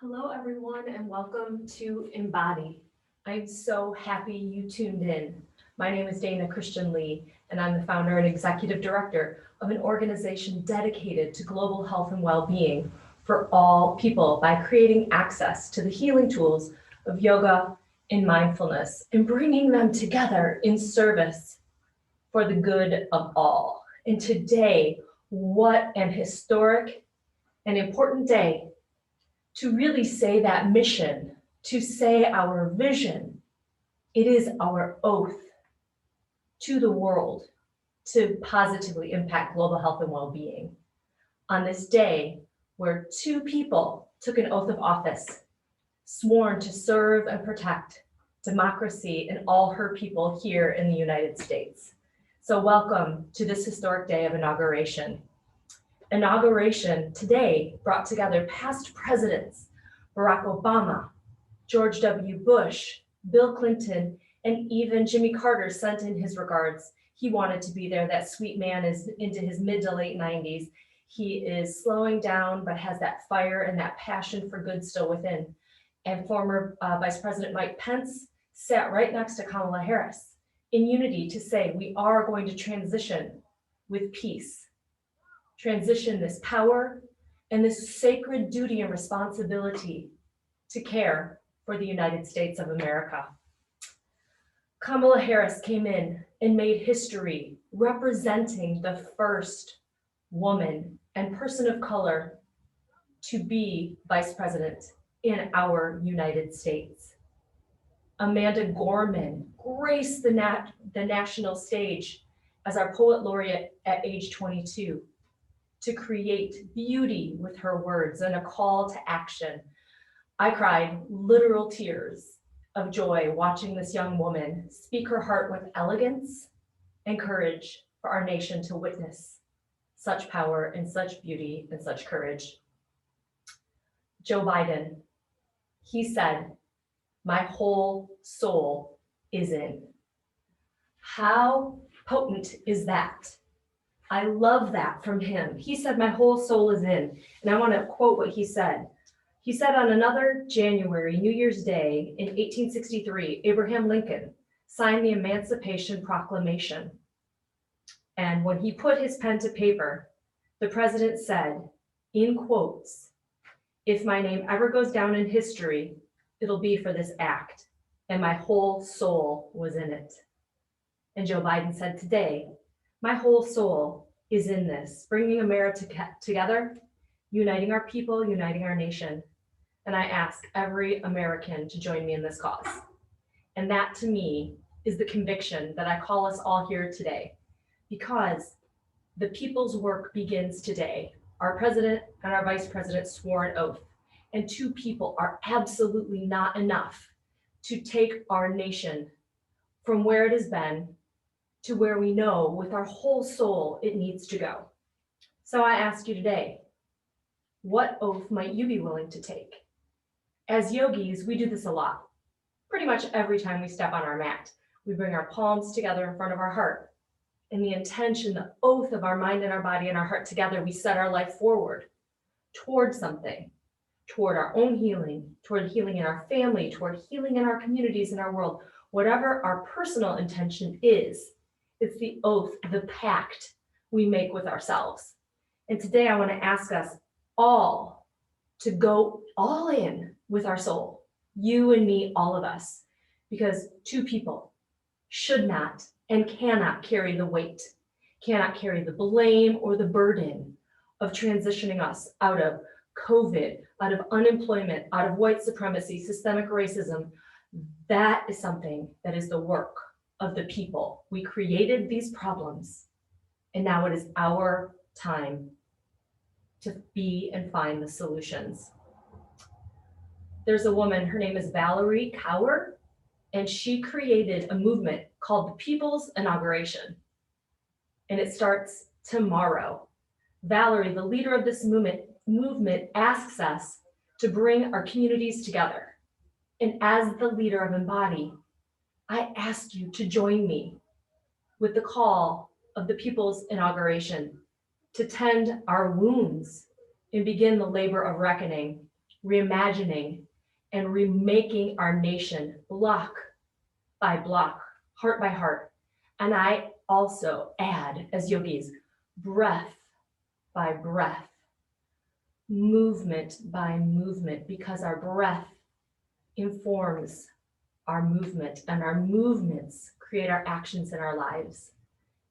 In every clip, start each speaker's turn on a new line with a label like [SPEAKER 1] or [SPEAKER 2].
[SPEAKER 1] Hello, everyone, and welcome to Embody. I'm so happy you tuned in. My name is Dana Christian Lee, and I'm the founder and executive director of an organization dedicated to global health and well-being for all people by creating access to the healing tools of yoga and mindfulness and bringing them together in service for the good of all. And today, what an historic and important day to really say that mission, to say our vision. It is our oath to the world to positively impact global health and well-being. On this day, where two people took an oath of office, sworn to serve and protect democracy and all her people here in the United States. So welcome to this historic day of inauguration. Inauguration today brought together past presidents, Barack Obama, George W. Bush, Bill Clinton, and even Jimmy Carter sent in his regards. He wanted to be there. That sweet man is into his mid to late 90s. He is slowing down, but has that fire and that passion for good still within. And former Vice President Mike Pence sat right next to Kamala Harris in unity to say, we are going to transition with peace. Transition this power and this sacred duty and responsibility to care for the United States of America. Kamala Harris came in and made history representing the first woman and person of color to be vice president in our United States. Amanda Gorman graced the national stage as our poet laureate at age 22. To create beauty with her words and a call to action. I cried literal tears of joy watching this young woman speak her heart with elegance and courage for our nation to witness such power and such beauty and such courage. Joe Biden, he said, my whole soul is in. How potent is that? I love that from him. He said, my whole soul is in. And I want to quote what he said. He said on another January, New Year's Day in 1863, Abraham Lincoln signed the Emancipation Proclamation. And when he put his pen to paper, the president said, in quotes, if my name ever goes down in history, it'll be for this act. And my whole soul was in it. And Joe Biden said today, my whole soul is in this, bringing America together, uniting our people, uniting our nation. And I ask every American to join me in this cause. And that to me is the conviction that I call us all here today, because the people's work begins today. Our president and our vice president swore an oath, and two people are absolutely not enough to take our nation from where it has been to where we know with our whole soul it needs to go. So I ask you today, what oath might you be willing to take? As yogis, we do this a lot. Pretty much every time we step on our mat, we bring our palms together in front of our heart. In the intention, the oath of our mind and our body and our heart together, we set our life forward toward something, toward our own healing, toward healing in our family, toward healing in our communities, in our world. Whatever our personal intention is, it's the oath, the pact we make with ourselves. And today I want to ask us all to go all in with our soul, you and me, all of us, because two people should not and cannot carry the weight, cannot carry the blame or the burden of transitioning us out of COVID, out of unemployment, out of white supremacy, systemic racism. That is something that is the work of the people. We created these problems, and now it is our time to be and find the solutions. There's a woman, her name is Valerie Kaur, and she created a movement called the People's Inauguration, and it starts tomorrow. Valerie, the leader of this movement asks us to bring our communities together. And as the leader of Embody, I ask you to join me with the call of the People's Inauguration to tend our wounds and begin the labor of reckoning reimagining, and remaking our nation block by block, heart by heart. And I also add, as yogis, breath by breath, movement by movement, because our breath informs our movement, and our movements create our actions in our lives.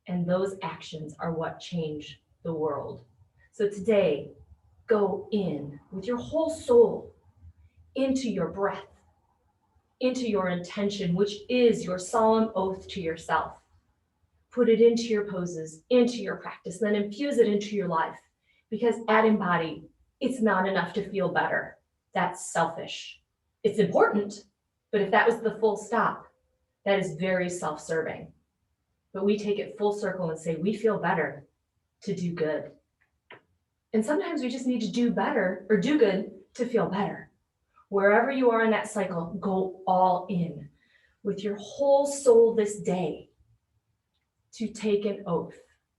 [SPEAKER 1] And those actions are what change the world. So today, go in with your whole soul into your breath, into your intention, which is your solemn oath to yourself. Put it into your poses, into your practice, then infuse it into your life. Because at Embody, it's not enough to feel better. That's selfish. It's important, but if that was the full stop, that is very self-serving. But we take it full circle and say, we feel better to do good. And sometimes we just need to do better or do good to feel better. Wherever you are in that cycle, go all in with your whole soul this day to take an oath.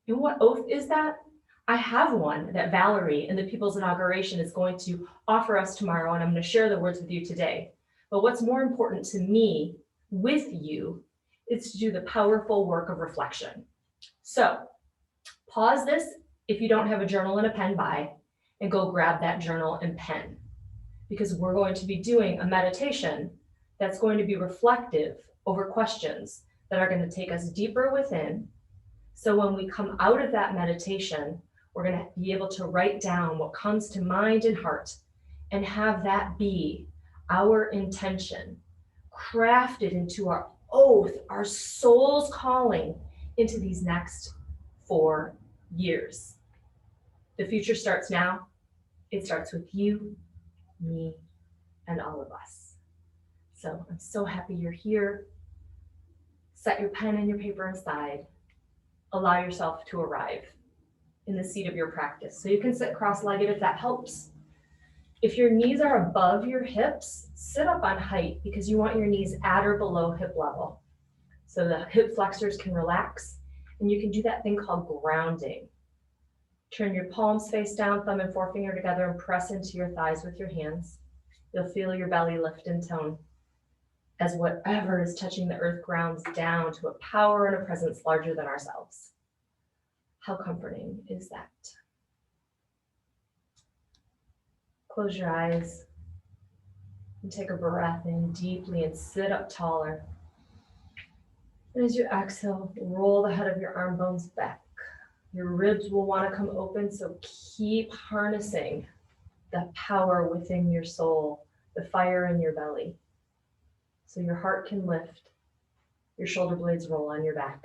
[SPEAKER 1] And what oath is that? I have one that Valerie in the People's Inauguration is going to offer us tomorrow, and I'm going to share the words with you today. But what's more important to me with you is to do the powerful work of reflection. So pause this if you don't have a journal and a pen by, and go grab that journal and pen, because we're going to be doing a meditation that's going to be reflective over questions that are going to take us deeper within. So when we come out of that meditation, we're going to be able to write down what comes to mind and heart and have that be our intention, crafted into our oath, our soul's calling into these next 4 years. The future starts now. It starts with you, me, and all of us. So I'm so happy you're here. Set your pen and your paper aside. Allow yourself to arrive in the seat of your practice. So you can sit cross-legged if that helps. If your knees are above your hips, sit up on height because you want your knees at or below hip level. So the hip flexors can relax, and you can do that thing called grounding. Turn your palms face down, thumb and forefinger together, and press into your thighs with your hands. You'll feel your belly lift and tone as whatever is touching the earth grounds down to a power and a presence larger than ourselves. How comforting is that? Close your eyes and take a breath in deeply and sit up taller. And as you exhale, roll the head of your arm bones back. Your ribs will want to come open, so keep harnessing the power within your soul, the fire in your belly, so your heart can lift, your shoulder blades roll on your back.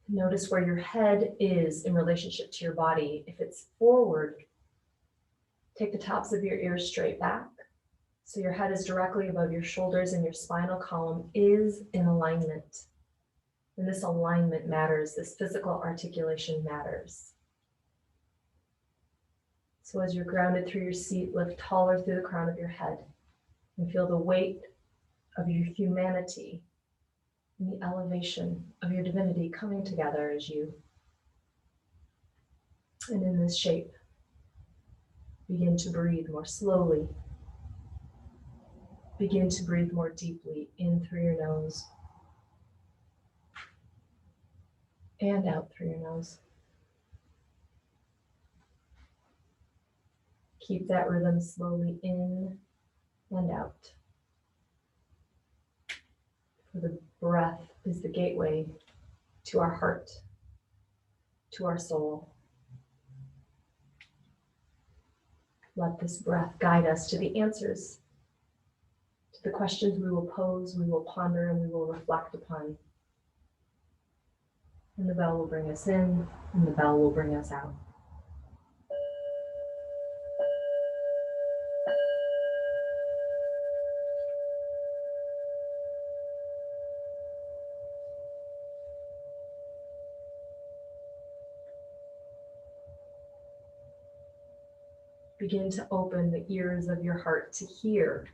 [SPEAKER 1] Notice where your head is in relationship to your body. If it's forward, take the tops of your ears straight back, so your head is directly above your shoulders and your spinal column is in alignment. And this alignment matters, this physical articulation matters. So as you're grounded through your seat, lift taller through the crown of your head and feel the weight of your humanity and the elevation of your divinity coming together as you, and in this shape, begin to breathe more slowly. Begin to breathe more deeply in through your nose and out through your nose. Keep that rhythm slowly in and out. For the breath is the gateway to our heart, to our soul. Let this breath guide us to the answers, to the questions we will pose, we will ponder, and we will reflect upon. And the bell will bring us in, and the bell will bring us out. Begin to open the ears of your heart to hear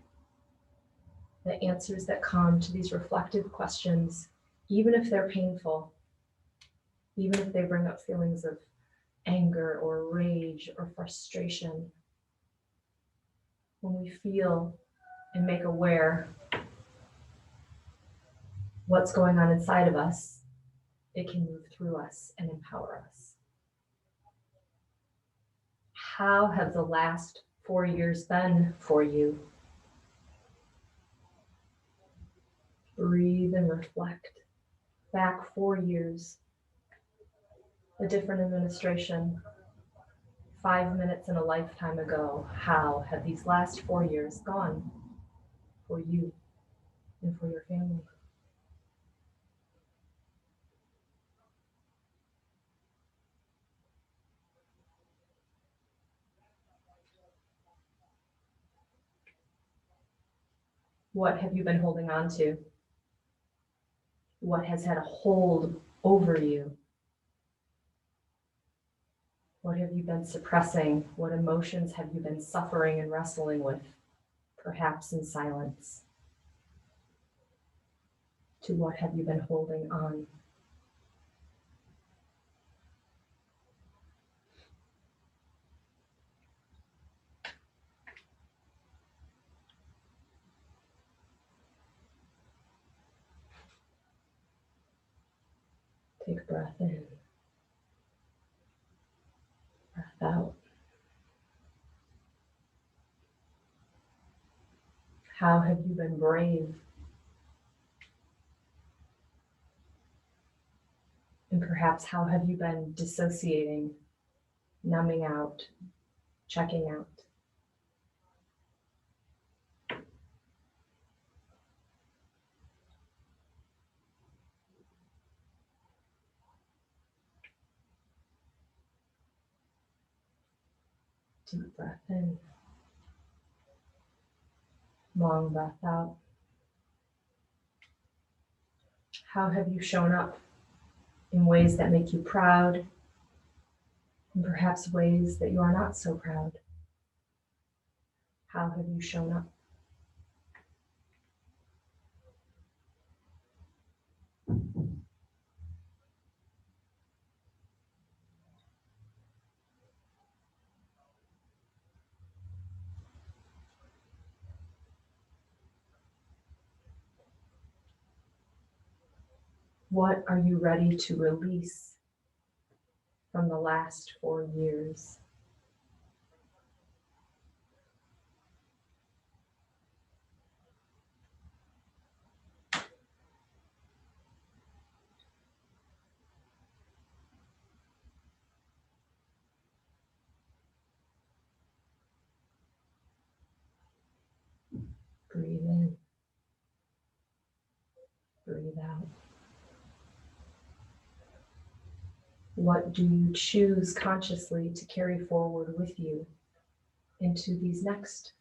[SPEAKER 1] the answers that come to these reflective questions, even if they're painful, even if they bring up feelings of anger or rage or frustration. when we feel and make aware what's going on inside of us, it can move through us and empower us. How have the last 4 years been for you? Breathe and reflect. Back 4 years, a different administration, 5 minutes in a lifetime ago. How have these last 4 years gone for you and for your family? What have you been holding on to? What has had a hold over you? What have you been suppressing? What emotions have you been suffering and wrestling with, perhaps in silence? To what have you been holding on? Take a breath in, breath out. How have you been brave? And perhaps how have you been dissociating, numbing out, checking out? Deep breath in, long breath out. How have you shown up in ways that make you proud, and perhaps ways that you are not so proud? How have you shown up? What are you ready to release from the last 4 years? Breathe in, breathe out. What do you choose consciously to carry forward with you into these next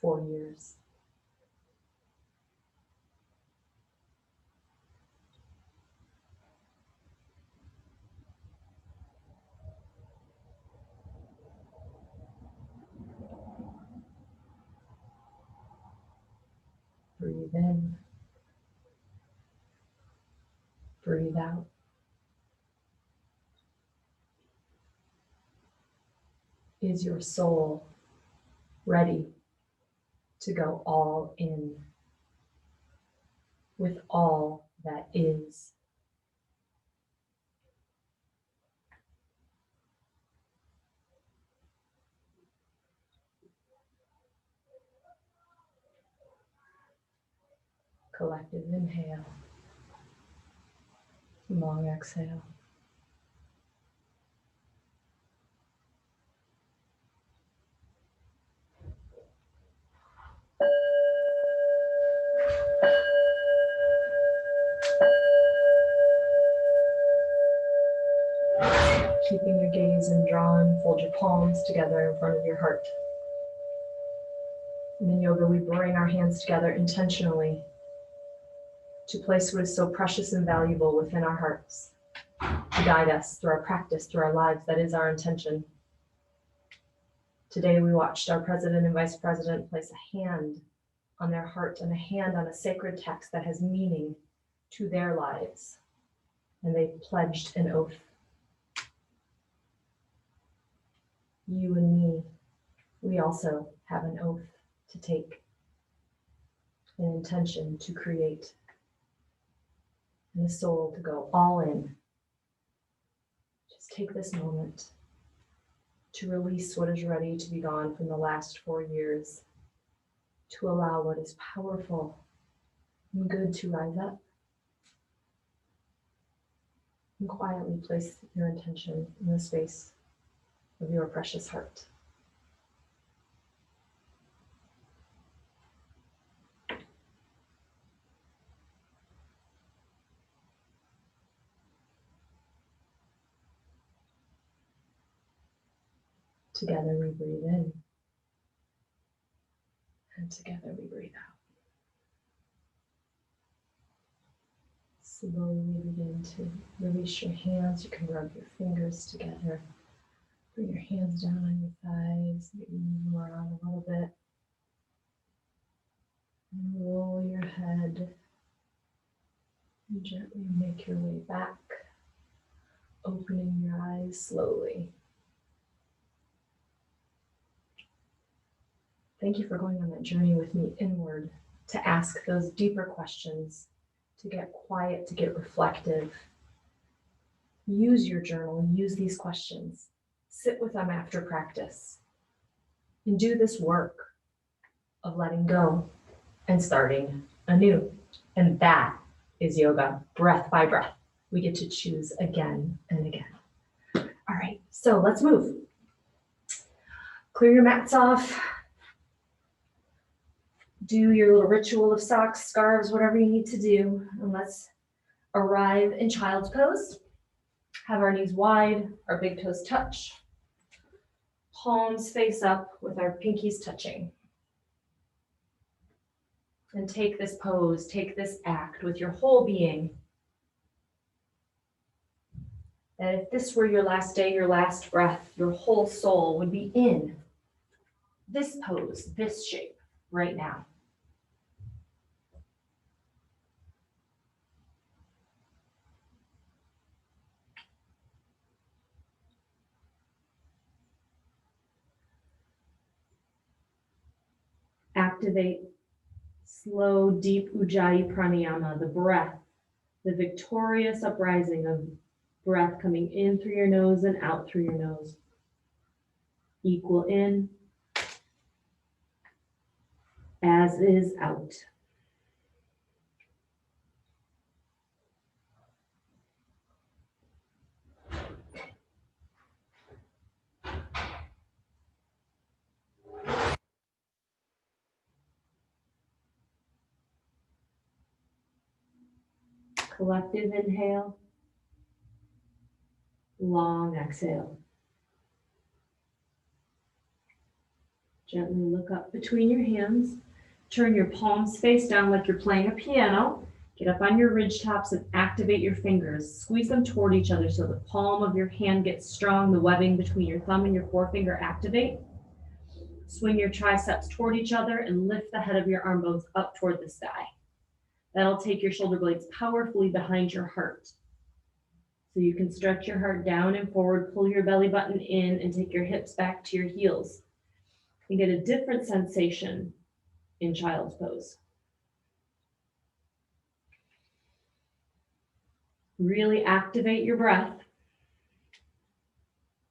[SPEAKER 1] 4 years? Breathe in, breathe out. Is your soul ready to go all in with all that is? Collective inhale, long exhale. Keeping your gaze and drawn, fold your palms together in front of your heart. And in yoga, we bring our hands together intentionally to place what is so precious and valuable within our hearts, to guide us through our practice, through our lives. That is our intention. Today, we watched our president and vice president place a hand on their heart and a hand on a sacred text that has meaning to their lives. And they pledged an oath. You and me, we also have an oath to take, an intention to create, and a soul to go all in. Just take this moment to release what is ready to be gone from the last 4 years, to allow what is powerful and good to rise up, and quietly place your intention in the space of your precious heart. Together we breathe in, and together we breathe out. Slowly begin to release your hands. You can rub your fingers together. Bring your hands down on your thighs, maybe move them around a little bit. And roll your head. And gently make your way back, opening your eyes slowly. Thank you for going on that journey with me inward, to ask those deeper questions, to get quiet, to get reflective. Use your journal, use these questions. Sit with them after practice. And do this work of letting go and starting anew. And that is yoga, breath by breath. We get to choose again and again. All right, so let's move. Clear your mats off. Do your little ritual of socks, scarves, whatever you need to do. And let's arrive in child's pose. Have our knees wide, our big toes touch. Palms face up with our pinkies touching. And take this pose, take this act with your whole being. That if this were your last day, your last breath, your whole soul would be in this pose, this shape right now. Activate slow, deep Ujjayi pranayama, the breath, the victorious uprising of breath coming in through your nose and out through your nose. Equal in, as is out. Collective inhale, long exhale. Gently look up between your hands. Turn your palms face down like you're playing a piano. Get up on your ridge tops and activate your fingers. Squeeze them toward each other so the palm of your hand gets strong. The webbing between your thumb and your forefinger activate. Swing your triceps toward each other and lift the head of your arm bones up toward the sky. That'll take your shoulder blades powerfully behind your heart. So you can stretch your heart down and forward, pull your belly button in, and take your hips back to your heels. You get a different sensation in child's pose. Really activate your breath.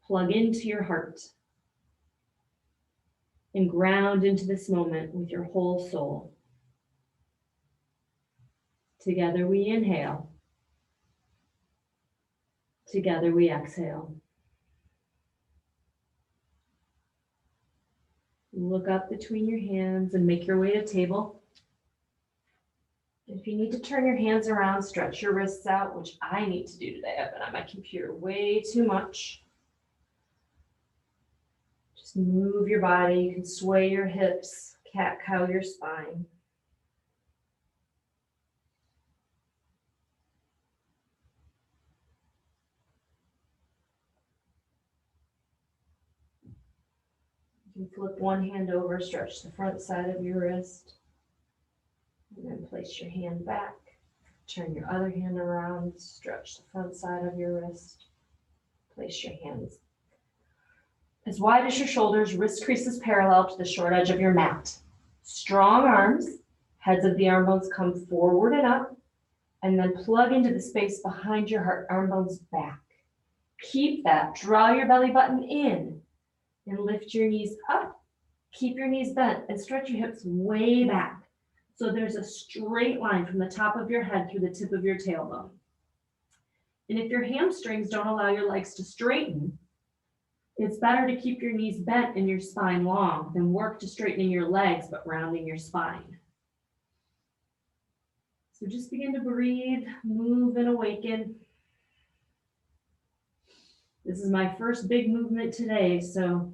[SPEAKER 1] Plug into your heart. And ground into this moment with your whole soul. Together we inhale. Together we exhale. Look up between your hands and make your way to table. If you need to turn your hands around, stretch your wrists out, which I need to do today. I've been on my computer way too much. Just move your body. You can sway your hips, cat-cow your spine. You can flip one hand over, stretch the front side of your wrist, and then place your hand back. Turn your other hand around, stretch the front side of your wrist, place your hands as wide as your shoulders, wrist creases parallel to the short edge of your mat. Strong arms, heads of the arm bones come forward and up, and then plug into the space behind your heart, arm bones back. Keep that, draw your belly button in, and lift your knees up. Keep your knees bent and stretch your hips way back. So there's a straight line from the top of your head through the tip of your tailbone. And if your hamstrings don't allow your legs to straighten, it's better to keep your knees bent and your spine long than work to straightening your legs but rounding your spine. So just begin to breathe, move, and awaken. This is my first big movement today, so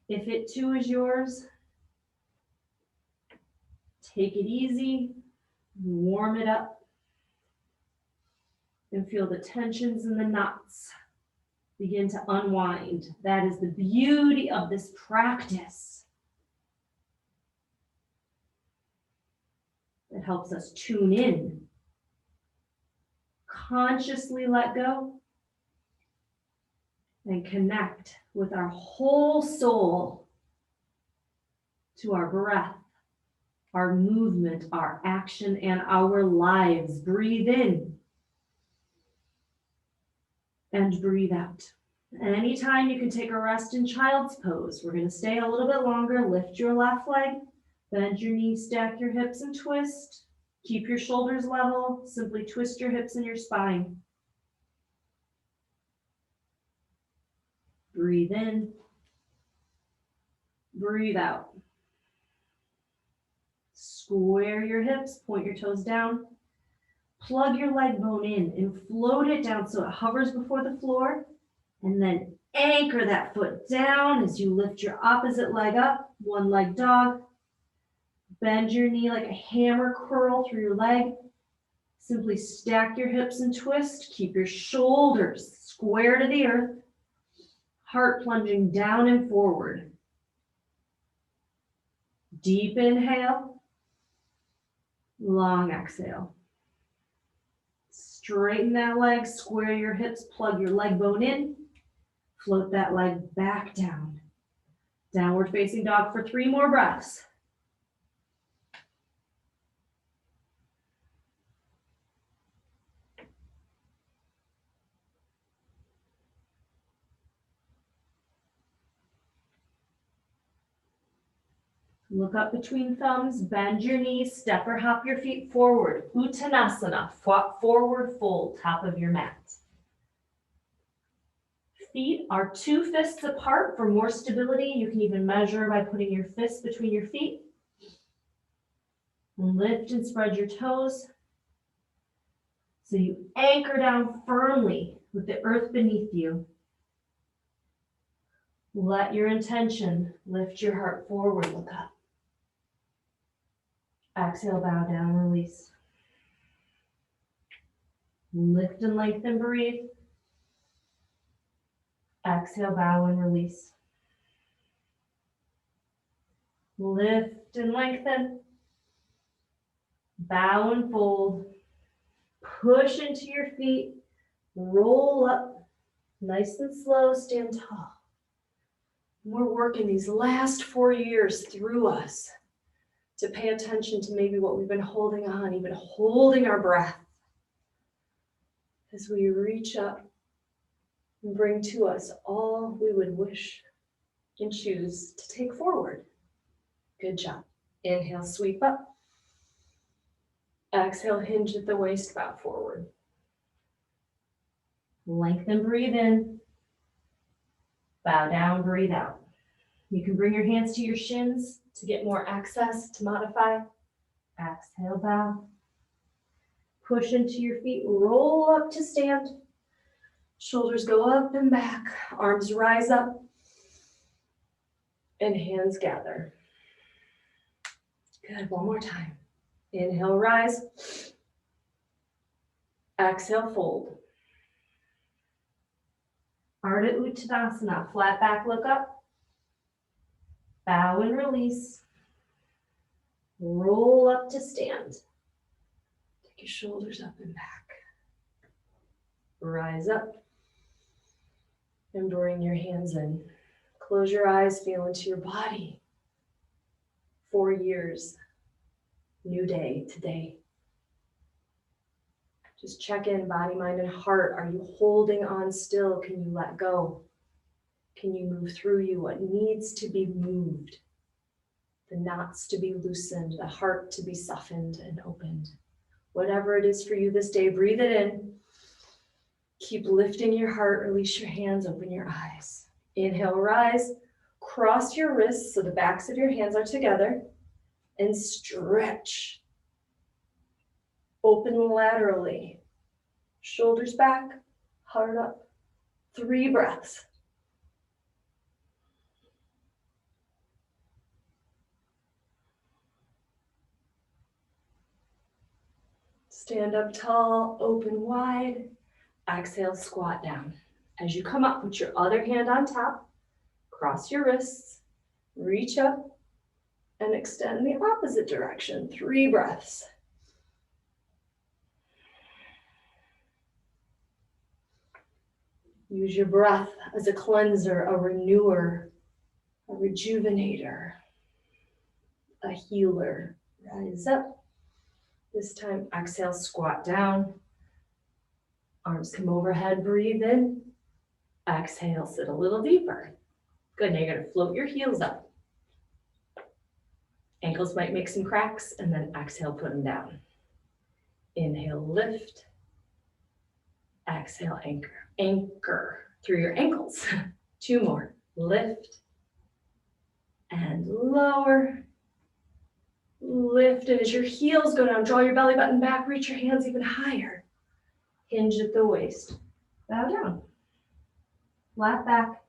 [SPEAKER 1] if it too is yours, take it easy, warm it up, and feel the tensions and the knots begin to unwind. That is the beauty of this practice. It helps us tune in, consciously let go, and connect with our whole soul to our breath, our movement, our action, and our lives. Breathe in and breathe out. And anytime you can take a rest in child's pose. We're going to stay a little bit longer. Lift your left leg, bend your knees, stack your hips, and twist. Keep your shoulders level. Simply twist your hips and your spine. Breathe in, breathe out. Square your hips, point your toes down. Plug your leg bone in and float it down so it hovers before the floor. And then anchor that foot down as you lift your opposite leg up, one leg dog. Bend your knee like a hammer curl through your leg. Simply stack your hips and twist. Keep your shoulders square to the earth. Heart plunging down and forward. Deep inhale. Long exhale. Straighten that leg, square your hips, plug your leg bone in. Float that leg back down. Downward facing dog for 3 more breaths. Look up between thumbs, bend your knees, step or hop your feet forward. Uttanasana, forward fold, top of your mat. Feet are 2 fists apart for more stability. You can even measure by putting your fists between your feet. Lift and spread your toes. So you anchor down firmly with the earth beneath you. Let your intention lift your heart forward, look up. Exhale, bow down, release. Lift and lengthen, breathe. Exhale, bow and release. Lift and lengthen. Bow and fold. Push into your feet. Roll up. Nice and slow, stand tall. We're working these last 4 years through us to pay attention to maybe what we've been holding on, even holding our breath as we reach up and bring to us all we would wish and choose to take forward. Good job. Inhale, sweep up. Exhale, hinge at the waist, bow forward. Lengthen, breathe in. Bow down, breathe out. You can bring your hands to your shins to get more access to modify. Exhale, bow. Push into your feet, roll up to stand. Shoulders go up and back, arms rise up, and hands gather. Good, one more time. Inhale, rise. Exhale, fold. Ardha Uttanasana, flat back, look up. Bow and release. Roll up to stand. Take your shoulders up and back. Rise up and bring your hands in. Close your eyes, feel into your body. 4 years, new day today. Just check in, body, mind, and heart. Are you holding on still? Can you let go? Can you move through you? What needs to be moved? The knots to be loosened, the heart to be softened and opened. Whatever it is for you this day, breathe it in. Keep lifting your heart, release your hands, open your eyes. Inhale, rise, cross your wrists so the backs of your hands are together and stretch. Open laterally, shoulders back, heart up. 3 breaths. Stand up tall, open wide. Exhale, squat down. As you come up, put your other hand on top, cross your wrists, reach up, and extend the opposite direction. 3 breaths. Use your breath as a cleanser, a renewer, a rejuvenator, a healer. Rise up. This time, exhale, squat down. Arms come overhead, breathe in. Exhale, sit a little deeper. Good, now you're gonna float your heels up. Ankles might make some cracks, and then exhale, put them down. Inhale, lift. Exhale, anchor. Anchor through your ankles. 2 more. Lift and lower. Lift, and as your heels go down, draw your belly button back, reach your hands even higher. Hinge at the waist. Bow down. Flat back.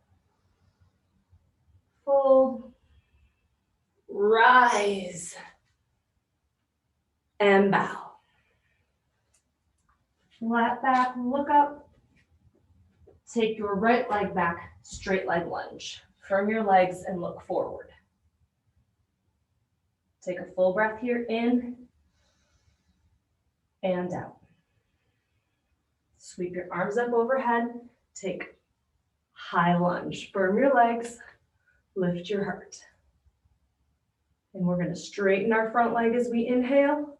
[SPEAKER 1] Fold. Rise. And bow. Flat back, look up. Take your right leg back, straight leg lunge. Firm your legs and look forward. Take a full breath here, in and out. Sweep your arms up overhead. Take high lunge. Firm your legs, lift your heart. And we're gonna straighten our front leg as we inhale.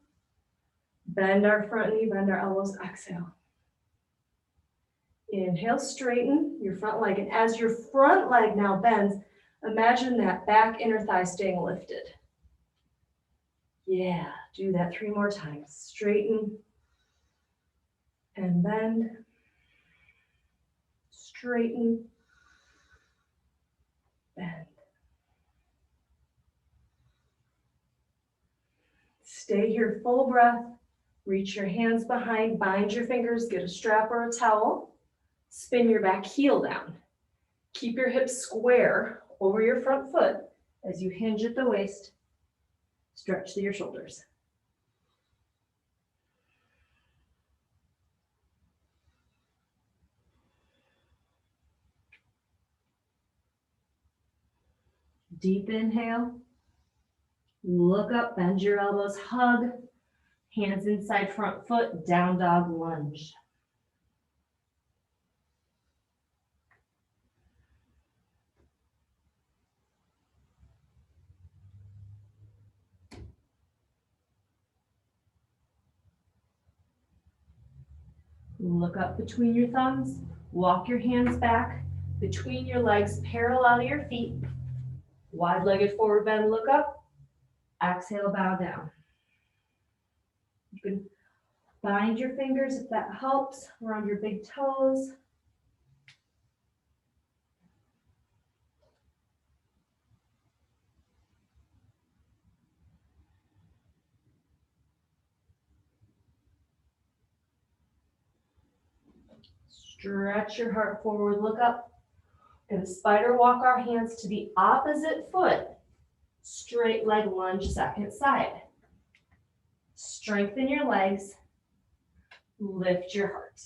[SPEAKER 1] Bend our front knee, bend our elbows, exhale. Inhale, straighten your front leg. And as your front leg now bends, imagine that back inner thigh staying lifted. Yeah, do that 3 more times. Straighten and bend. Straighten, bend. Stay here, full breath. Reach your hands behind, bind your fingers, get a strap or a towel. Spin your back heel down. Keep your hips square over your front foot as you hinge at the waist. Stretch through your shoulders. Deep inhale. Look up, bend your elbows, hug. Hands inside front foot, down dog lunge. Look up between your thumbs, walk your hands back between your legs, parallel to your feet. Wide-legged forward bend, look up. Exhale, bow down. You can bind your fingers if that helps around your big toes. Stretch your heart forward, look up. Gonna spider walk our hands to the opposite foot. Straight leg lunge, second side. Strengthen your legs. Lift your heart.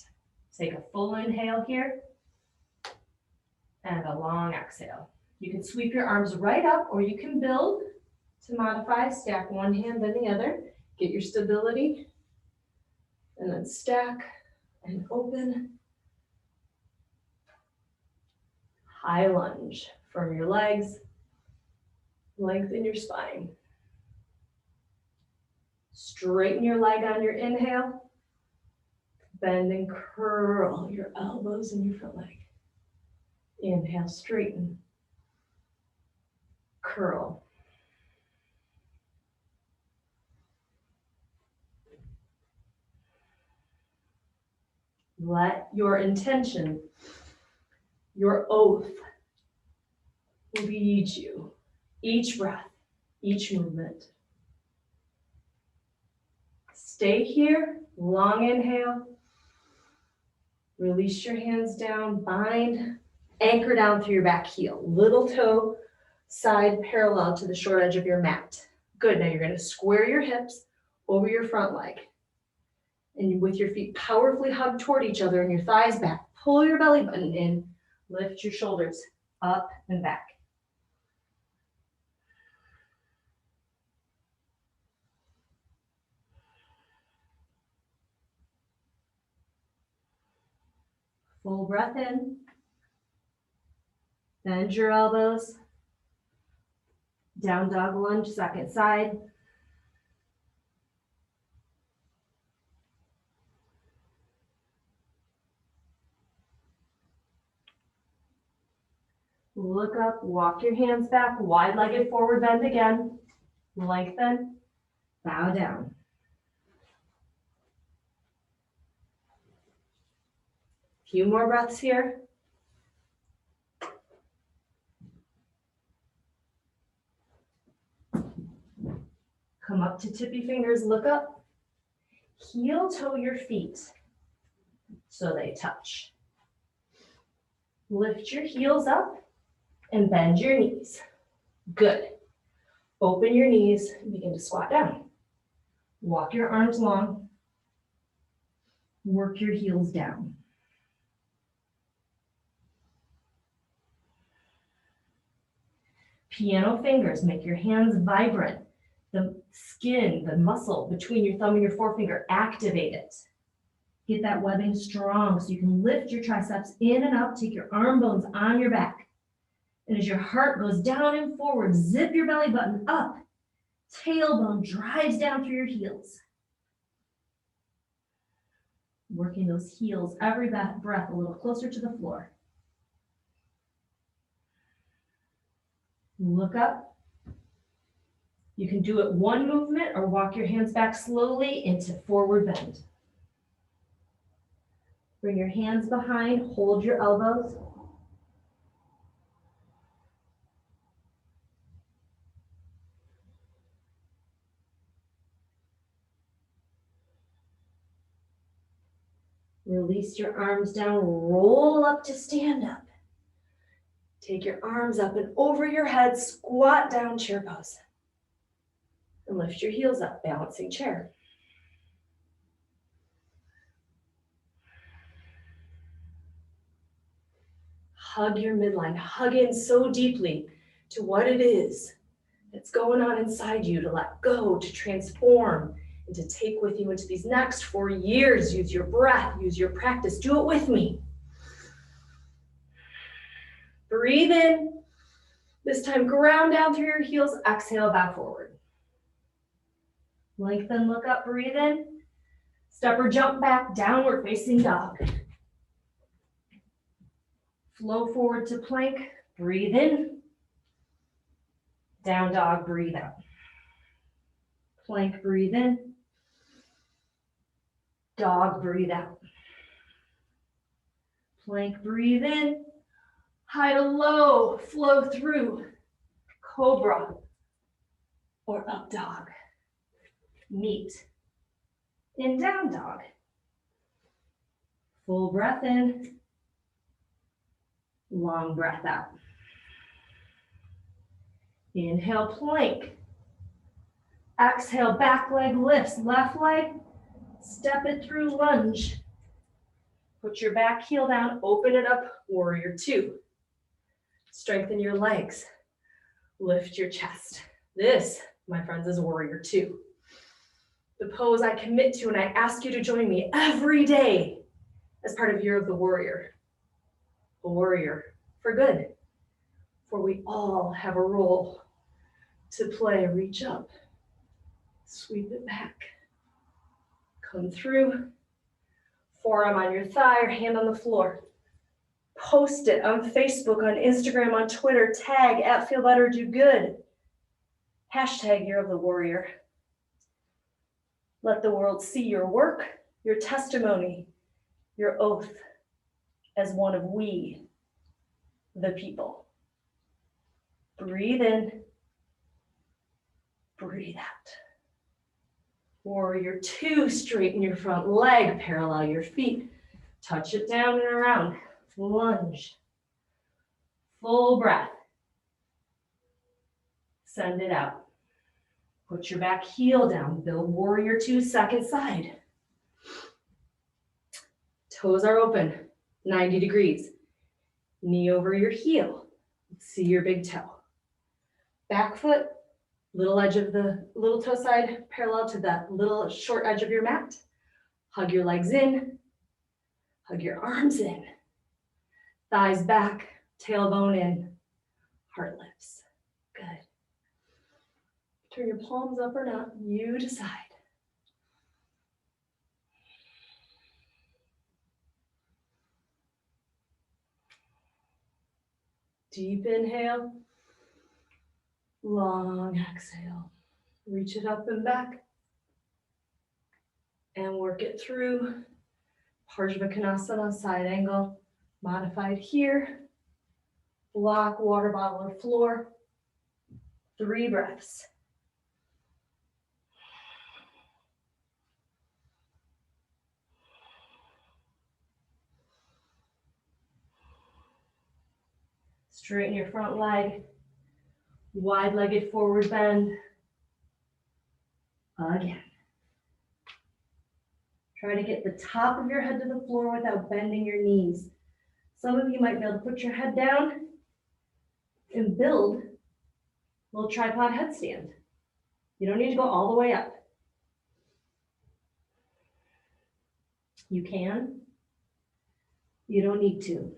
[SPEAKER 1] Take a full inhale here and a long exhale. You can sweep your arms right up, or you can build to modify. Stack one hand, then the other. Get your stability. And then stack and open. High lunge. Firm your legs. Lengthen your spine. Straighten your leg on your inhale. Bend and curl your elbows and your front leg. Inhale, straighten. Curl. Let your intention, your oath, lead you. Each breath, each movement. Stay here, long inhale. Release your hands down, bind, anchor down through your back heel. Little toe side parallel to the short edge of your mat. Good, now you're gonna square your hips over your front leg. And with your feet powerfully hugged toward each other and your thighs back, pull your belly button in, lift your shoulders up and back. Full breath in. Bend your elbows. Down dog lunge, second side. Look up, walk your hands back, wide-legged forward bend again. Lengthen, bow down. Few more breaths here. Come up to tippy fingers, look up. Heel toe your feet so they touch. Lift your heels up and bend your knees. Good. Open your knees and begin to squat down. Walk your arms long. Work your heels down. Piano fingers, make your hands vibrant. The skin, the muscle between your thumb and your forefinger, activate it. Get that webbing strong so you can lift your triceps in and up, take your arm bones on your back. And as your heart goes down and forward, zip your belly button up. Tailbone drives down through your heels. Working those heels every breath a little closer to the floor. Look up. You can do it one movement or walk your hands back slowly into forward bend. Bring your hands behind, hold your elbows. Release your arms down, roll up to stand up. Take your arms up and over your head, squat down, chair pose. And lift your heels up, balancing chair. Hug your midline, hug in so deeply to what it is that's going on inside you, to let go, to transform, and to take with you into these next 4 years. Use your breath, use your practice, do it with me. Breathe in. This time, ground down through your heels. Exhale, bow forward. Lengthen, look up, breathe in. Step or jump back, downward facing dog. Flow forward to plank, breathe in. Down dog, breathe out. Plank, breathe in. Dog, breathe out. Plank, breathe in. High to low, flow through. Cobra or up dog. Meet in down dog. Full breath in. Long breath out. Inhale, plank. Exhale, back leg lifts, left leg. Step it through, lunge. Put your back heel down, open it up, warrior two. Strengthen your legs. Lift your chest. This, my friends, is warrior two. The pose I commit to, and I ask you to join me every day as part of Year of the Warrior. A warrior for good, for we all have a role to play. Reach up, sweep it back, come through, forearm on your thigh or hand on the floor. Post it on Facebook, on Instagram, on Twitter, tag @FeelBetterDoGood. Hashtag Year of the Warrior. Let the world see your work, your testimony, your oath as one of we, the people. Breathe in, breathe out. Warrior 2, straighten your front leg, parallel your feet, touch it down and around, lunge, full breath. Send it out. Put your back heel down, build Warrior 2, second side. Toes are open, 90 degrees. Knee over your heel, see your big toe. Back foot, little edge of the little toe side, parallel to that little short edge of your mat. Hug your legs in, hug your arms in. Thighs back, tailbone in, heart lifts. Good. Turn your palms up or not, you decide. Deep inhale, long exhale. Reach it up and back and work it through. Parsvakonasana, side angle, modified here. Block, water bottle or floor. 3 breaths. Straighten your front leg. Wide-legged forward bend. Again. Try to get the top of your head to the floor without bending your knees. Some of you might be able to put your head down and build a little tripod headstand. You don't need to go all the way up. You can. You don't need to.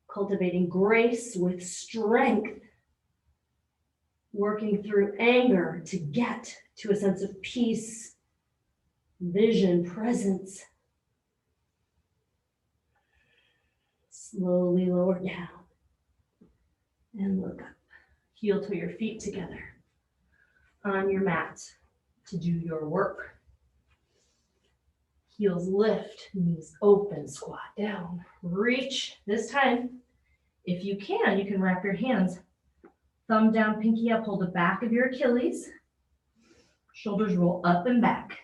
[SPEAKER 1] Cultivating grace with strength. Working through anger to get to a sense of peace, vision, presence. Slowly lower down and look up. Heel to your feet together on your mat to do your work. Heels lift, knees open, squat down. Reach. This time, if you can wrap your hands. Thumb down, pinky up, hold the back of your Achilles. Shoulders roll up and back.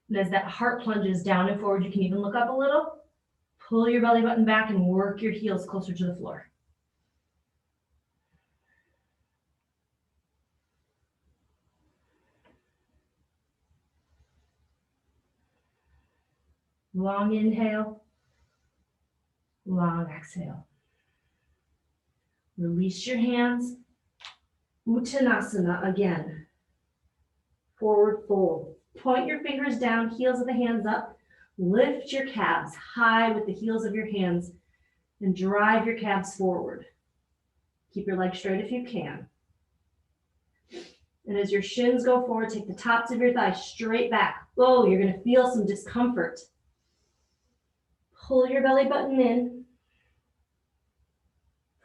[SPEAKER 1] And as that heart plunges down and forward, you can even look up a little. Pull your belly button back and work your heels closer to the floor. Long inhale, long exhale. Release your hands. Uttanasana again. Forward fold. Point your fingers down, heels of the hands up. Lift your calves high with the heels of your hands and drive your calves forward. Keep your legs straight if you can. And as your shins go forward, take the tops of your thighs straight back. Oh, you're going to feel some discomfort. Pull your belly button in.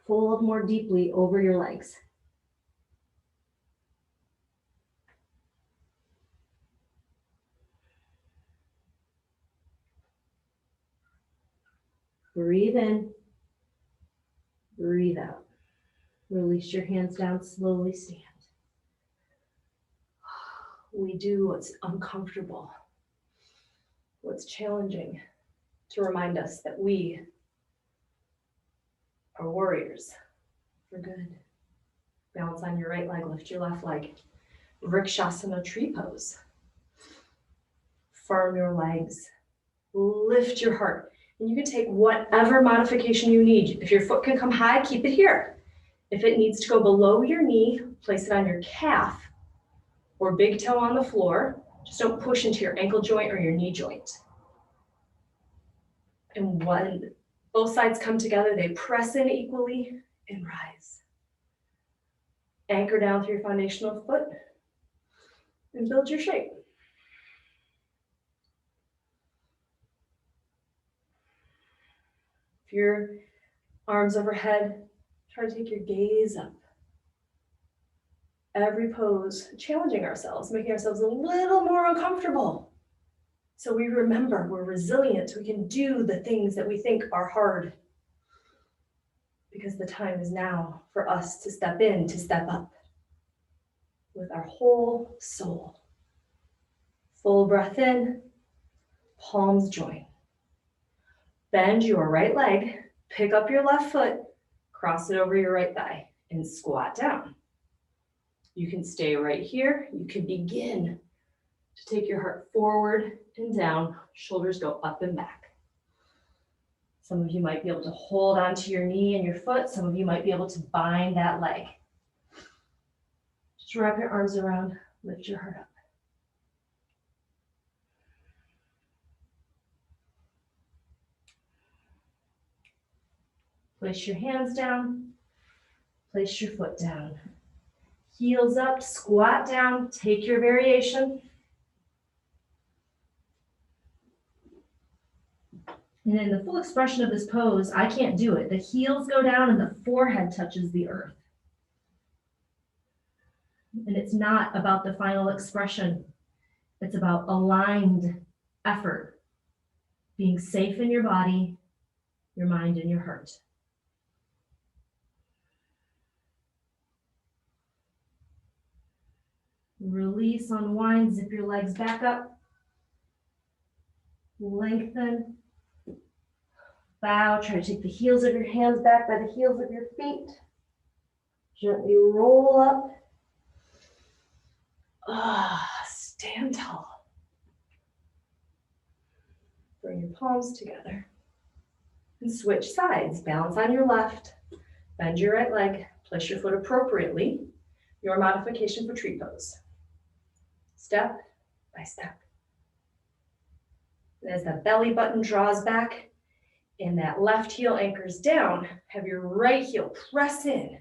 [SPEAKER 1] Fold more deeply over your legs. Breathe in, breathe out. Release your hands down, slowly stand. We do what's uncomfortable, what's challenging, to remind us that we are warriors for good. Balance on your right leg, lift your left leg. Vrikshasana, tree pose. Firm your legs, lift your heart. And you can take whatever modification you need. If your foot can come high, keep it here. If it needs to go below your knee, place it on your calf or big toe on the floor. Just don't push into your ankle joint or your knee joint. And when Both sides come together, they press in equally and rise. Anchor down through your foundational foot and build your shape. If your arms overhead, try to take your gaze up. Every pose, challenging ourselves, making ourselves a little more uncomfortable. So we remember we're resilient. We can do the things that we think are hard. Because the time is now for us to step in, to step up with our whole soul. Full breath in, palms join. Bend your right leg, pick up your left foot, cross it over your right thigh, and squat down. You can stay right here. You can begin to take your heart forward and down, shoulders go up and back. Some of you might be able to hold onto your knee and your foot. Some of you might be able to bind that leg. Just wrap your arms around, lift your heart up. Place your hands down, place your foot down. Heels up, squat down, take your variation. And in the full expression of this pose, I can't do it. The heels go down and the forehead touches the earth. And it's not about the final expression. It's about aligned effort, being safe in your body, your mind, and your heart. Release, unwind, zip your legs back up. Lengthen. Bow, try to take the heels of your hands back by the heels of your feet. Gently roll up. Stand tall. Bring your palms together. And switch sides. Balance on your left. Bend your right leg. Place your foot appropriately. Your modification for tree pose. Step by step. And as the belly button draws back and that left heel anchors down, have your right heel press in,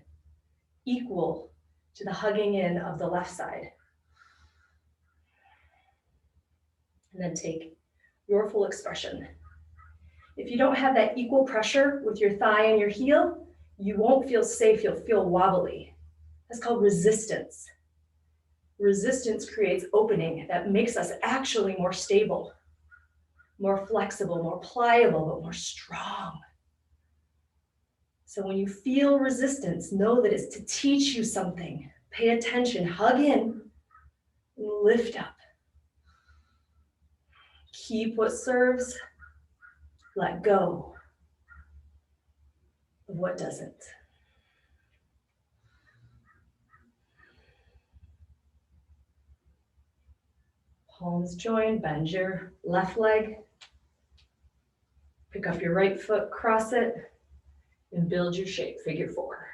[SPEAKER 1] equal to the hugging in of the left side. And then take your full expression. If you don't have that equal pressure with your thigh and your heel, you won't feel safe, you'll feel wobbly. That's called resistance. Resistance creates opening that makes us actually more stable, more flexible, more pliable, but more strong. So when you feel resistance, know that it's to teach you something. Pay attention, hug in, lift up. Keep what serves, let go of what doesn't. Palms join, bend your left leg. Pick up your right foot, cross it, and build your shape, figure four.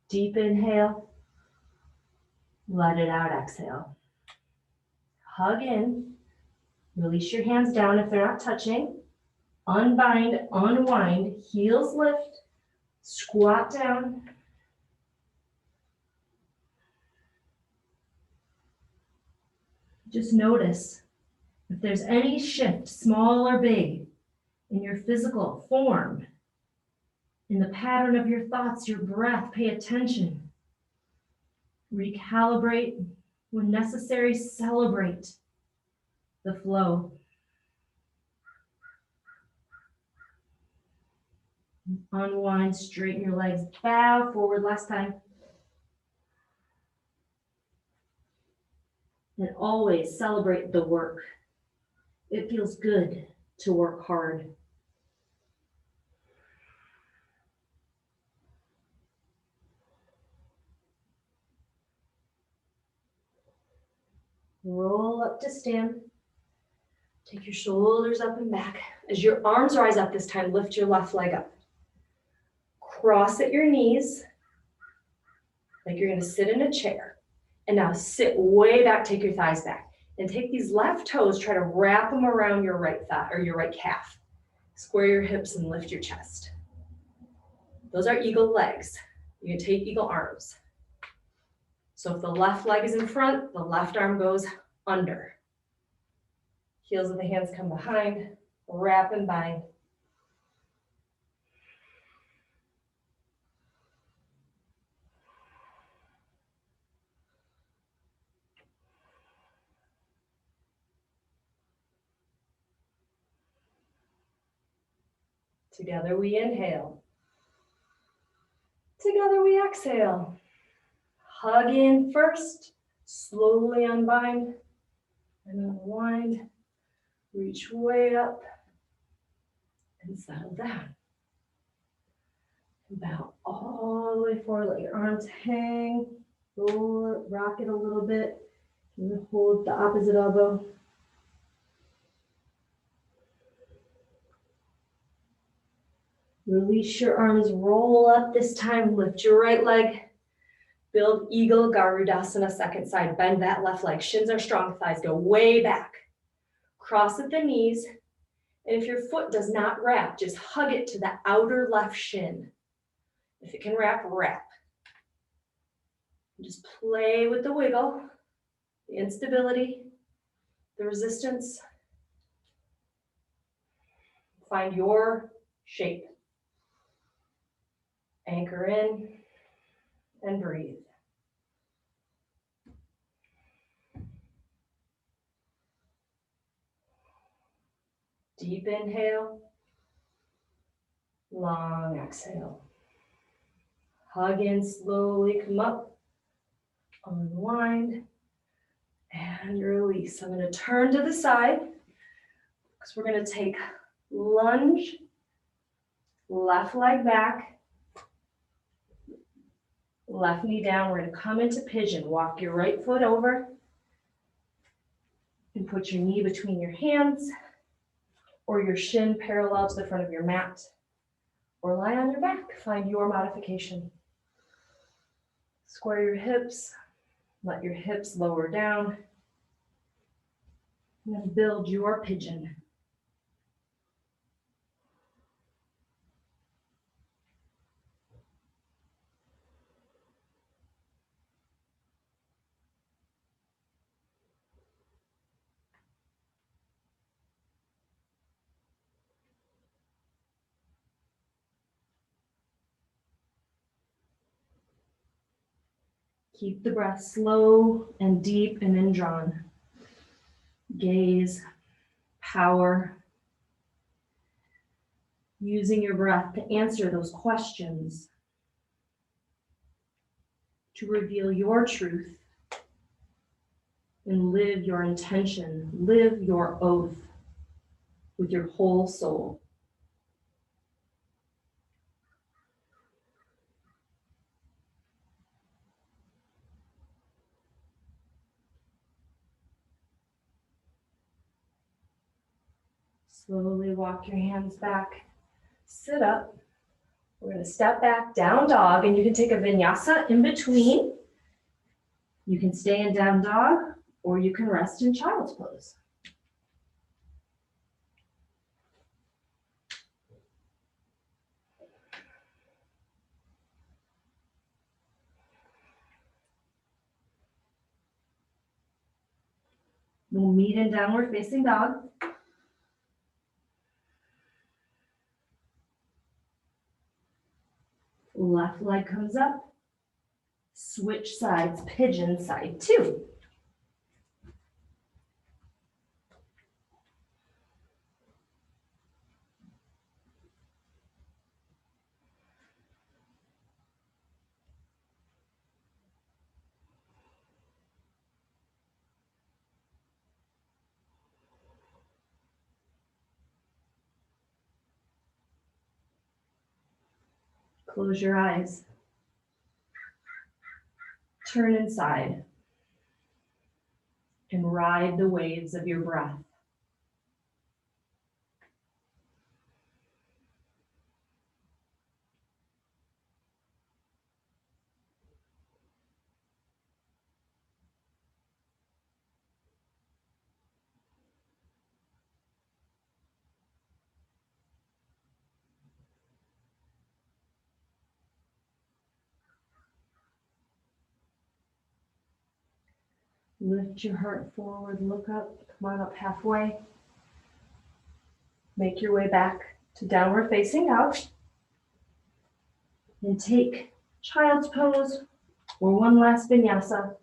[SPEAKER 1] Deep inhale, let it out, exhale. Hug in, release your hands down if they're not touching. Unbind, unwind, heels lift, squat down. Just notice if there's any shift, small or big, in your physical form, in the pattern of your thoughts, your breath, pay attention. Recalibrate. When necessary, celebrate the flow. Unwind, straighten your legs, bow forward last time. And always celebrate the work. It feels good to work hard. Roll up to stand. Take your shoulders up and back. As your arms rise up this time, lift your left leg up. Cross at your knees, like you're gonna sit in a chair. And now sit way back, take your thighs back. And take these left toes, try to wrap them around your right thigh or your right calf. Square your hips and lift your chest. Those are eagle legs. You can take eagle arms. So if the left leg is in front, the left arm goes under. Heels of the hands come behind, wrap and bind. Together we inhale. Together we exhale. Hug in first, slowly unbind and unwind. Reach way up and settle down. And bow all the way forward, let your arms hang, roll it, rock it a little bit, and hold the opposite elbow. Release your arms, roll up this time, lift your right leg, build Eagle Garudasana, second side, bend that left leg, shins are strong, thighs go way back. Cross at the knees, and if your foot does not wrap, just hug it to the outer left shin. If it can wrap, wrap. Just play with the wiggle, the instability, the resistance. Find your shape. Anchor in and breathe. Deep inhale, long exhale. Hug in slowly, come up, unwind, and release. I'm going to turn to the side because we're going to take lunge, left leg back, left knee down. We're going to come into pigeon. Walk your right foot over and put your knee between your hands or your shin parallel to the front of your mat, or lie on your back. Find your modification. Square your hips, let your hips lower down, and then build your pigeon. Keep the breath slow and deep and indrawn. Gaze, power. Using your breath to answer those questions, to reveal your truth and live your intention, live your oath with your whole soul. Slowly walk your hands back, sit up. We're going to step back, down dog, and you can take a vinyasa in between. You can stay in down dog, or you can rest in child's pose. We'll meet in downward facing dog. Left leg comes up. Switch sides, pigeon side 2. Close your eyes. Turn inside and ride the waves of your breath. Lift your heart forward, look up, come on up halfway. Make your way back to downward facing dog. And take child's pose or one last vinyasa.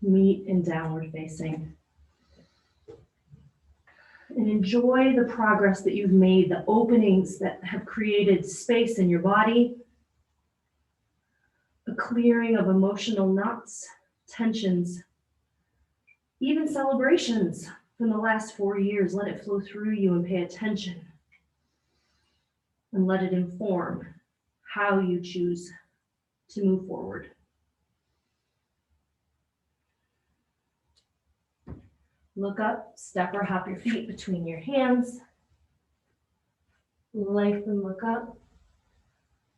[SPEAKER 1] Meet in downward facing. And enjoy the progress that you've made, the openings that have created space in your body, a clearing of emotional knots, tensions, even celebrations from the last 4 years. Let it flow through you and pay attention. And let it inform how you choose to move forward. Look up, step or hop your feet between your hands. Lengthen, look up.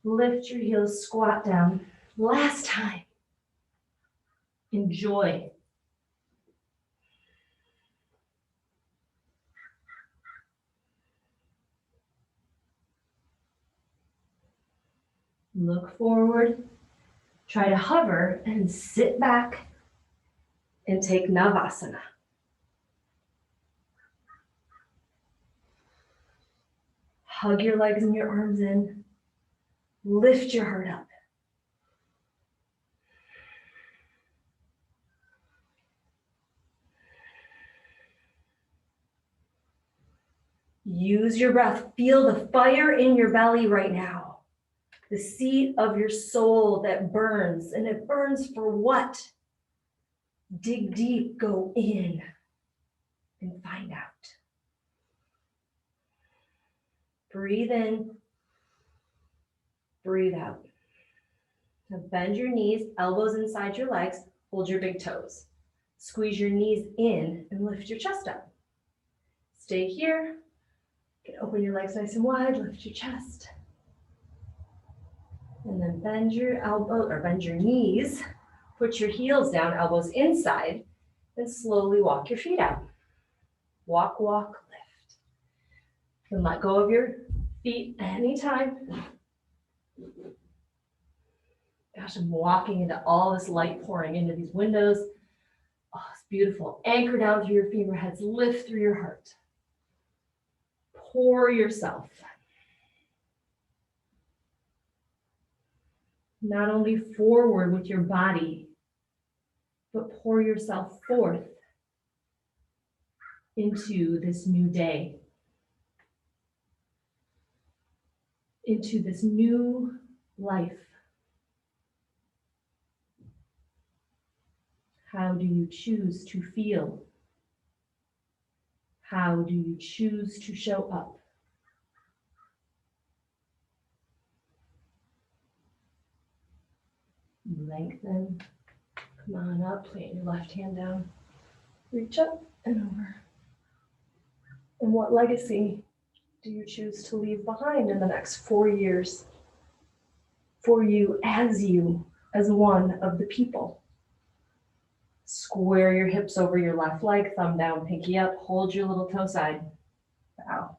[SPEAKER 1] Lift your heels, squat down. Last time. Enjoy. Look forward. Try to hover and sit back and take Navasana. Hug your legs and your arms in. Lift your heart up. Use your breath. Feel the fire in your belly right now. The seat of your soul that burns. And it burns for what? Dig deep, go in, and find out. Breathe in. Breathe out. Now bend your knees, elbows inside your legs. Hold your big toes. Squeeze your knees in and lift your chest up. Stay here. You can open your legs nice and wide, lift your chest. And then bend your elbow or bend your knees. Put your heels down, elbows inside, and slowly walk your feet out. Walk, walk, lift. And let go of your feet anytime. Gosh, I'm walking into all this light pouring into these windows. Oh, it's beautiful. Anchor down through your femur heads, lift through your heart. Pour yourself. Not only forward with your body, but pour yourself forth into this new day, into this new life. How do you choose to feel? How do you choose to show up? Lengthen. Come on up, plant your left hand down. Reach up and over. And what legacy do you choose to leave behind in the next 4 years for you, as one of the people? Square your hips over your left leg, thumb down, pinky up, hold your little toe side. Bow.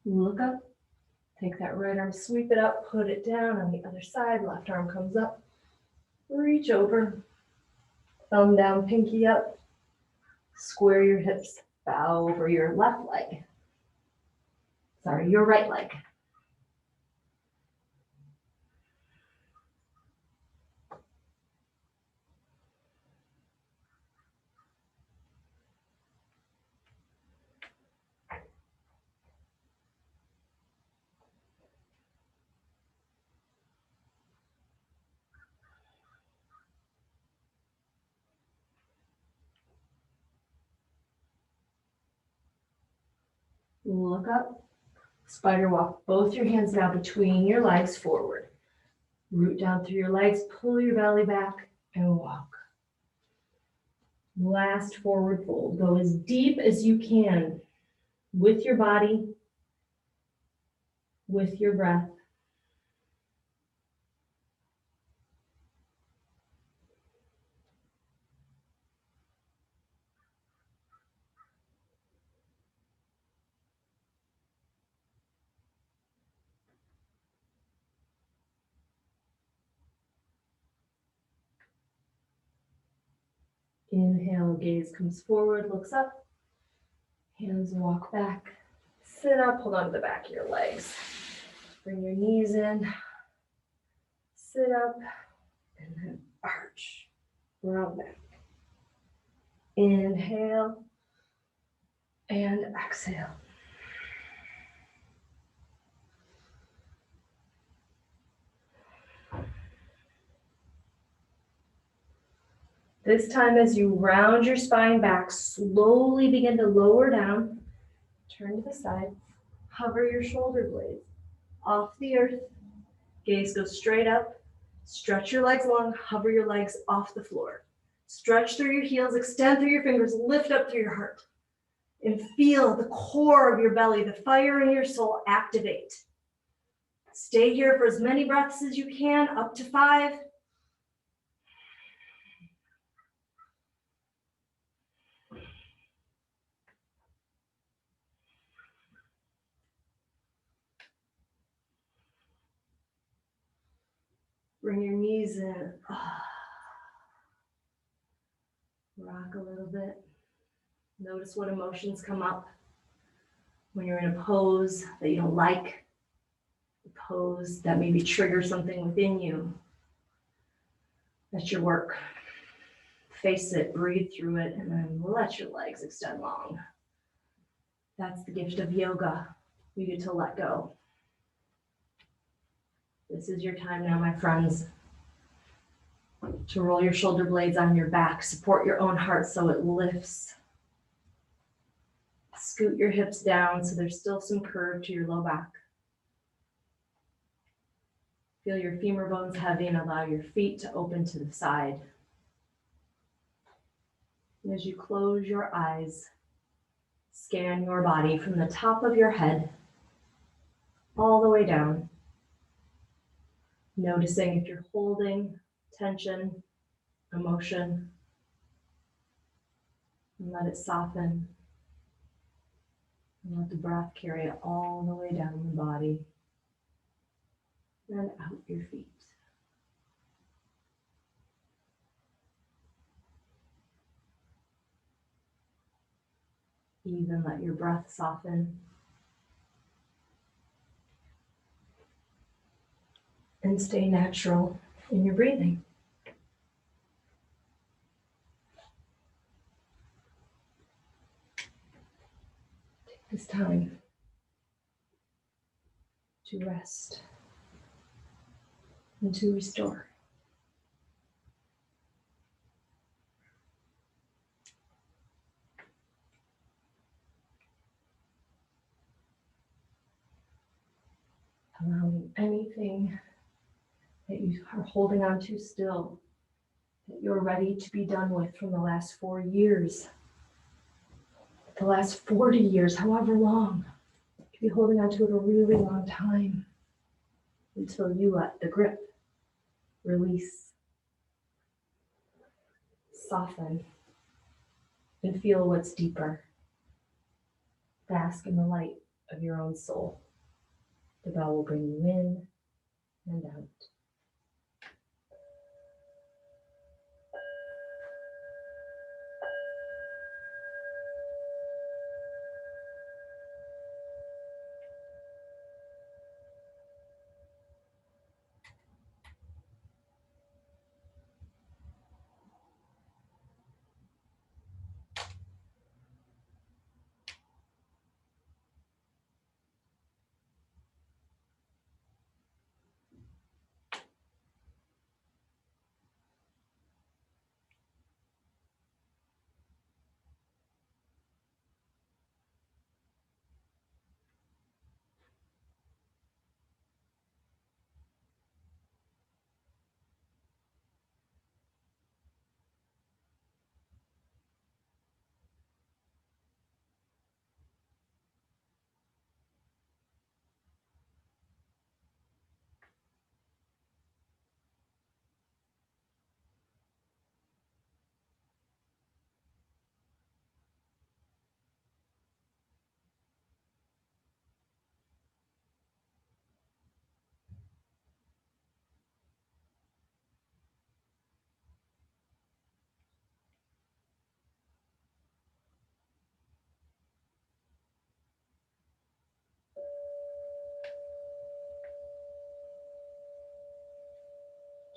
[SPEAKER 1] Look up, take that right arm, sweep it up, put it down on the other side, left arm comes up, reach over, thumb down, pinky up, square your hips, bow over your left leg. Sorry, your right leg. Look up, Spider walk, both your hands now between your legs forward. Root down through your legs, pull your belly back and walk. Last forward fold. Go as deep as you can with your body, with your breath. Inhale, gaze comes forward, looks up. Hands walk back. Sit up, hold on to the back of your legs. Bring your knees in. Sit up, and then arch. Round back. Inhale, and exhale. This time, as you round your spine back, slowly begin to lower down. Turn to the side. Hover your shoulder blades off the earth. Gaze goes straight up. Stretch your legs long. Hover your legs off the floor. Stretch through your heels. Extend through your fingers. Lift up through your heart. And feel the core of your belly, the fire in your soul activate. Stay here for as many breaths as you can, up to 5. Bring your knees in. Rock a little bit. Notice what emotions come up when you're in a pose that you don't like, a pose that maybe triggers something within you. That's your work. Face it, breathe through it, and then let your legs extend long. That's the gift of yoga. You get to let go. This is your time now, my friends, to roll your shoulder blades on your back. Support your own heart so it lifts. Scoot your hips down so there's still some curve to your low back. Feel your femur bones heavy and allow your feet to open to the side. And as you close your eyes, scan your body from the top of your head all the way down. Noticing if you're holding tension, emotion, and let it soften. And let the breath carry it all the way down the body and out your feet. Even let your breath soften. And stay natural in your breathing. Take this time to rest and to restore. Allowing anything that you are holding on to still, that you're ready to be done with from the last 4 years, the last 40 years, however long. You could be holding on to it a really long time until you let the grip release, soften, and feel what's deeper. Bask in the light of your own soul. The bell will bring you in and out.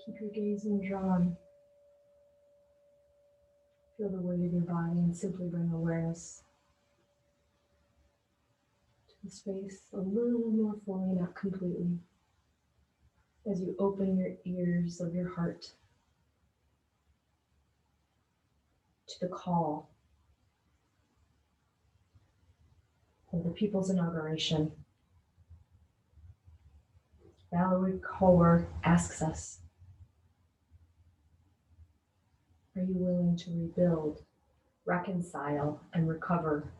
[SPEAKER 1] Keep your gaze drawn. Feel the weight of your body and simply bring awareness to the space a little more fully, not completely, as you open your ears of your heart to the call of the People's Inauguration. Valerie Kaur asks us, are you willing to rebuild, reconcile, and recover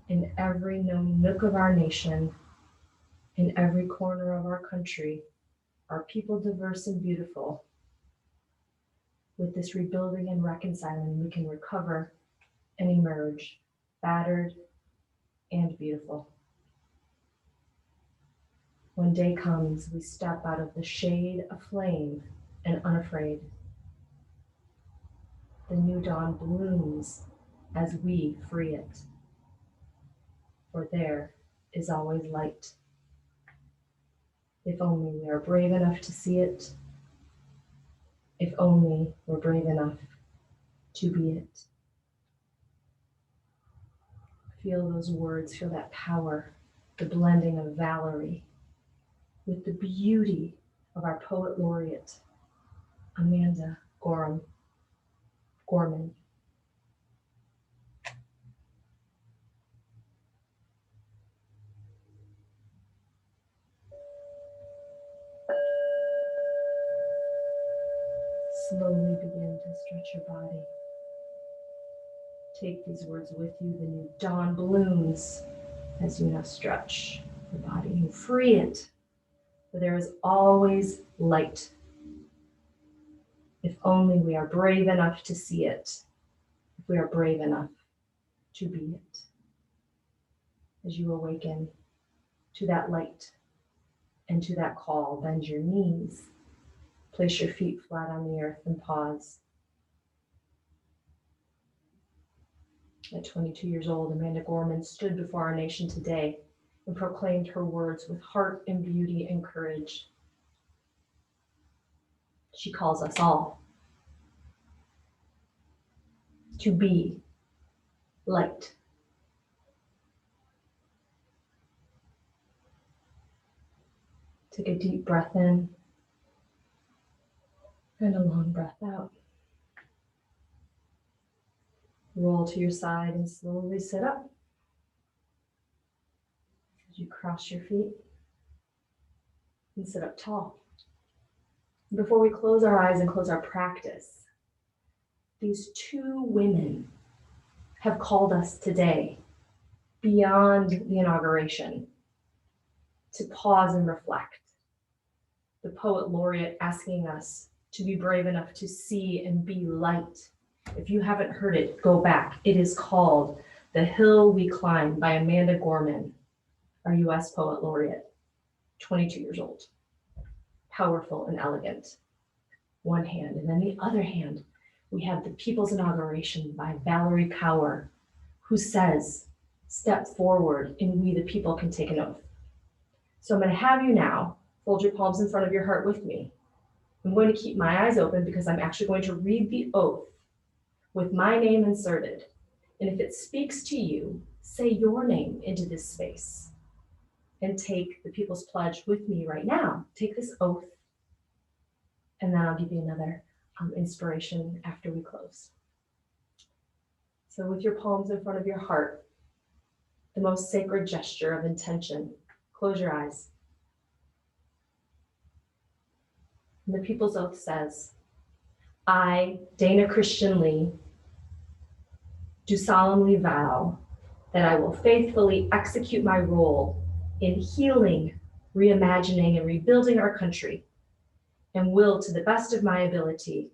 [SPEAKER 1] in every known nook of our nation, in every corner of our country, our people diverse and beautiful? With this rebuilding and reconciling, we can recover and emerge battered and beautiful. When day comes, we step out of the shade aflame and unafraid. The new dawn blooms as we free it, for there is always light. If only we are brave enough to see it, if only we're brave enough to be it. Feel those words, feel that power, the blending of Valerie with the beauty of our poet laureate, Amanda Gorman. Slowly begin to stretch your body. Take these words with you. The new dawn blooms as you now stretch your body and free it, for there is always light. If only we are brave enough to see it, if we are brave enough to be it. As you awaken to that light and to that call, bend your knees, place your feet flat on the earth and pause. At 22 years old, Amanda Gorman stood before our nation today and proclaimed her words with heart and beauty and courage. She calls us all to be light. Take a deep breath in and a long breath out. Roll to your side and slowly sit up. As you cross your feet and sit up tall. Before we close our eyes and close our practice, these two women have called us today beyond the inauguration to pause and reflect. The poet laureate asking us to be brave enough to see and be light. If you haven't heard it, go back. It is called The Hill We Climb by Amanda Gorman, our US poet laureate, 22 years old. Powerful and elegant. One hand, and then the other hand, we have The People's Inauguration by Valerie Kaur, who says, step forward and we the people can take an oath. So I'm going to have you now fold your palms in front of your heart with me. I'm going to keep my eyes open because I'm actually going to read the oath with my name inserted. And if it speaks to you, say your name into this space and take the People's Pledge with me right now. Take this oath, and then I'll give you another inspiration after we close. So with your palms in front of your heart, the most sacred gesture of intention, close your eyes. And the People's Oath says, I, Dana Christian Lee, do solemnly vow that I will faithfully execute my role in healing, reimagining, and rebuilding our country, and will, to the best of my ability,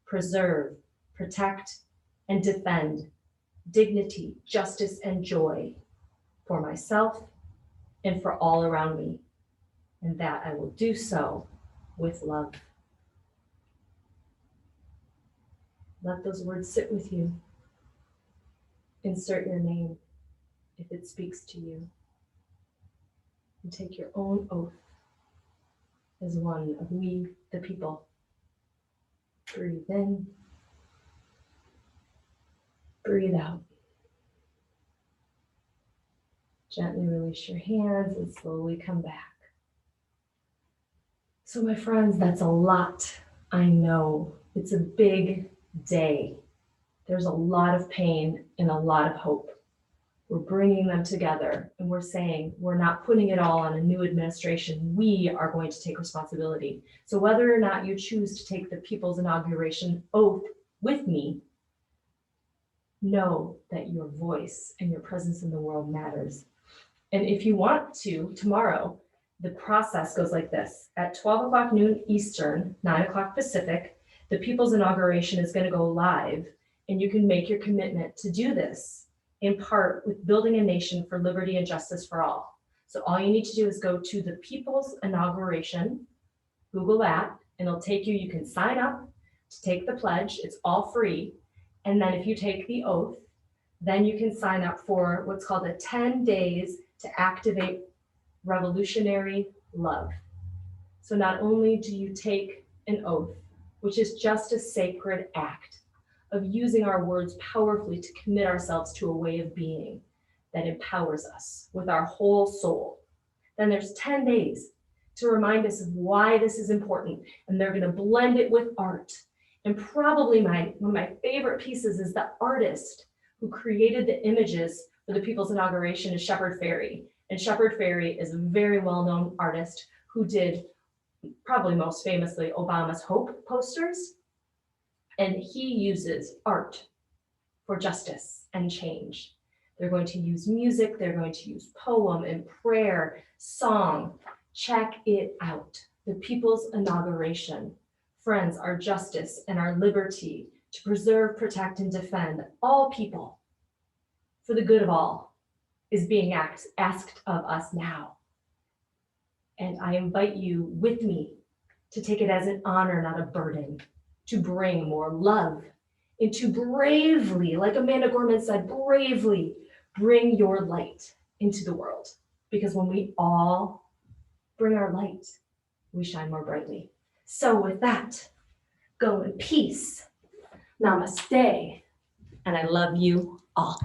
[SPEAKER 1] preserve, protect, and defend dignity, justice, and joy for myself and for all around me, and that I will do so with love. Let those words sit with you. Insert your name if it speaks to you, and take your own oath as one of we, the people. Breathe in. Breathe out. Gently release your hands and slowly come back. So my friends, that's a lot. I know it's a big day. There's a lot of pain and a lot of hope. We're bringing them together and we're saying we're not putting it all on a new administration. We are going to take responsibility. So whether or not you choose to take the People's Inauguration oath with me, know that your voice and your presence in the world matters. And if you want to, tomorrow, the process goes like this. At 12 o'clock noon Eastern, 9 o'clock Pacific, the People's Inauguration is going to go live, and you can make your commitment to do this in part with building a nation for liberty and justice for all. So all you need to do is go to the People's Inauguration, Google that, and it'll take you, you can sign up to take the pledge. It's all free. And then if you take the oath, then you can sign up for what's called a 10 days to activate revolutionary love. So not only do you take an oath, which is just a sacred act of using our words powerfully to commit ourselves to a way of being that empowers us with our whole soul. Then there's 10 days to remind us of why this is important. And they're going to blend it with art. And probably one of my favorite pieces is the artist who created the images for the People's Inauguration is Shepard Fairey. And Shepard Fairey is a very well-known artist who did probably most famously Obama's Hope posters. And he uses art for justice and change. They're going to use music, they're going to use poem and prayer, song. Check it out. The People's Inauguration. Friends, our justice and our liberty to preserve, protect, and defend all people for the good of all is being asked of us now. And I invite you with me to take it as an honor, not a burden, to bring more love and to bravely, like Amanda Gorman said, bravely bring your light into the world. Because when we all bring our light, we shine more brightly. So with that, go in peace. Namaste. And I love you all.